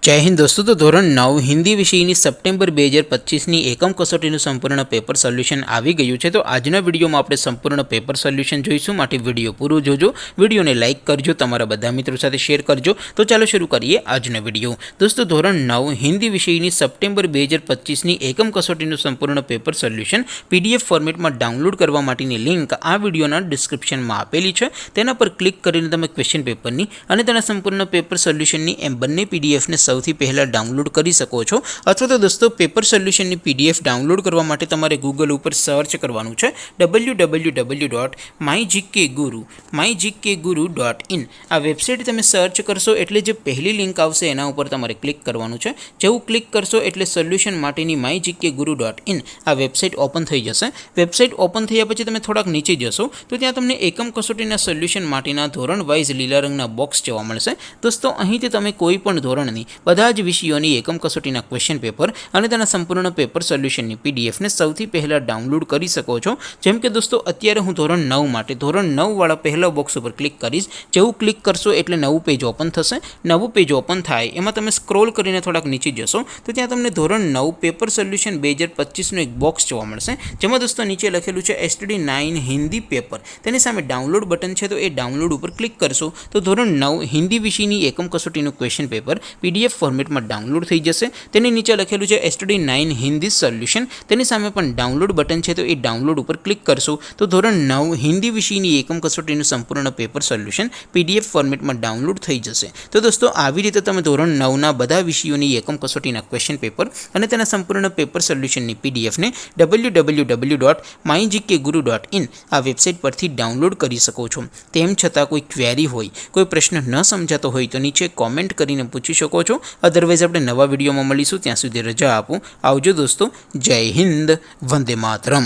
जय हिंद दोस्तों। तो ધોરણ 9 હિન્દી વિષયની સપ્ટેમ્બર 2025ની એકમ કસોટીનું સંપૂર્ણ પેપર સોલ્યુશન આવી ગયું છે। તો આજના વિડીયોમાં આપણે સંપૂર્ણ પેપર સોલ્યુશન જોઈશું, માટે વિડીયો પૂરો જોજો, વિડીયોને લાઇક કરજો, તમારા બધા મિત્રો સાથે શેર કરજો। તો ચાલો શરૂ કરીએ આજનો વિડીયો। દોસ્તો ધોરણ 9 હિન્દી વિષયની સપ્ટેમ્બર 2025ની એકમ કસોટીનું સંપૂર્ણ પેપર સોલ્યુશન પીડીએફ ફોર્મેટમાં ડાઉનલોડ કરવા માટેની લિંક આ વિડીયોના ડિસ્ક્રિપ્શનમાં આપેલી છે। તેના પર ક્લિક કરીને તમે ક્વેશ્ચન પેપરની અને તેના સંપૂર્ણ પેપર સોલ્યુશનની એમ બંને પીડીએફને સૌથી પહેલાં ડાઉનલોડ કરી શકો છો। અથવા તો દોસ્તો પેપર સોલ્યુશનની પીડીએફ ડાઉનલોડ કરવા માટે તમારે ગૂગલ ઉપર સર્ચ કરવાનું છે www.mygkguru.in। આ વેબસાઇટ તમે સર્ચ કરશો એટલે જે પહેલી લિંક આવશે એના ઉપર તમારે ક્લિક કરવાનું છે। જેવું ક્લિક કરશો એટલે સોલ્યુશન માટેની mygkguru.in આ વેબસાઇટ ઓપન થઈ જશે। વેબસાઇટ ઓપન થયા પછી તમે થોડાક નીચે જશો તો ત્યાં તમને એકમ કસોટીના સોલ્યુશન માટેના ધોરણ વાઇઝ લીલા રંગના બોક્સ જોવા મળશે। દોસ્તો અહીંથી તમે કોઈ પણ ધોરણની બધા જ વિષયોની એકમ કસોટીના ક્વેશ્ચન પેપર અને તેના સંપૂર્ણ પેપર સોલ્યુશનની પીડીએફને સૌથી પહેલાં ડાઉનલોડ કરી શકો છો। જેમ કે દોસ્તો અત્યારે હું ધોરણ 9 માટે ધોરણ 9 વાળા પહેલા બોક્સ ઉપર ક્લિક કરીશ। જેવું ક્લિક કરશો એટલે નવું પેજ ઓપન થશે। નવું પેજ ઓપન થાય એમાં તમે સ્ક્રોલ કરીને થોડાક નીચે જશો તો ત્યાં તમને ધોરણ 9 પેપર સોલ્યુશન 2025નું એક બોક્સ જોવા મળશે, જેમાં દોસ્તો નીચે લખેલું છે STD9 હિન્દી પેપર। તેની સામે ડાઉનલોડ બટન છે, તો એ ડાઉનલોડ ઉપર ક્લિક કરશો તો ધોરણ 9 હિન્દી વિષયની એકમ કસોટીનું ક્વેશ્ચન પેપર પીડીએફ ફોર્મેટમાં ડાઉનલોડ થઈ જશે। તેની નીચે લખેલું છે STD9 હિન્દી સોલ્યુશન, તેની સામે પણ ડાઉનલોડ બટન છે, તો એ ડાઉનલોડ ઉપર ક્લિક કરશો તો ધોરણ 9 હિન્દી વિષયની એકમ કસોટીનું સંપૂર્ણ પેપર સોલ્યુશન પીડીએફ ફોર્મેટમાં ડાઉનલોડ થઈ જશે। તો દોસ્તો આવી રીતે તમે ધોરણ 9ના બધા વિષયોની એકમ કસોટીના ક્વેશ્ચન પેપર અને તેના સંપૂર્ણ પેપર સોલ્યુશનની પીડીએફને www.mygkguru.in આ વેબસાઇટ પરથી ડાઉનલોડ કરી શકો છો। તેમ છતાં કોઈ ક્વેરી હોય, કોઈ પ્રશ્ન ન સમજાતો હોય તો નીચે કોમેન્ટ કરીને પૂછી શકો છો। અદરવાઇઝ આપણે નવા વિડીયોમાં મળીશું, ત્યાં સુધી રજા આપો। આવજો દોસ્તો, જય હિન્દ, વંદે માતરમ।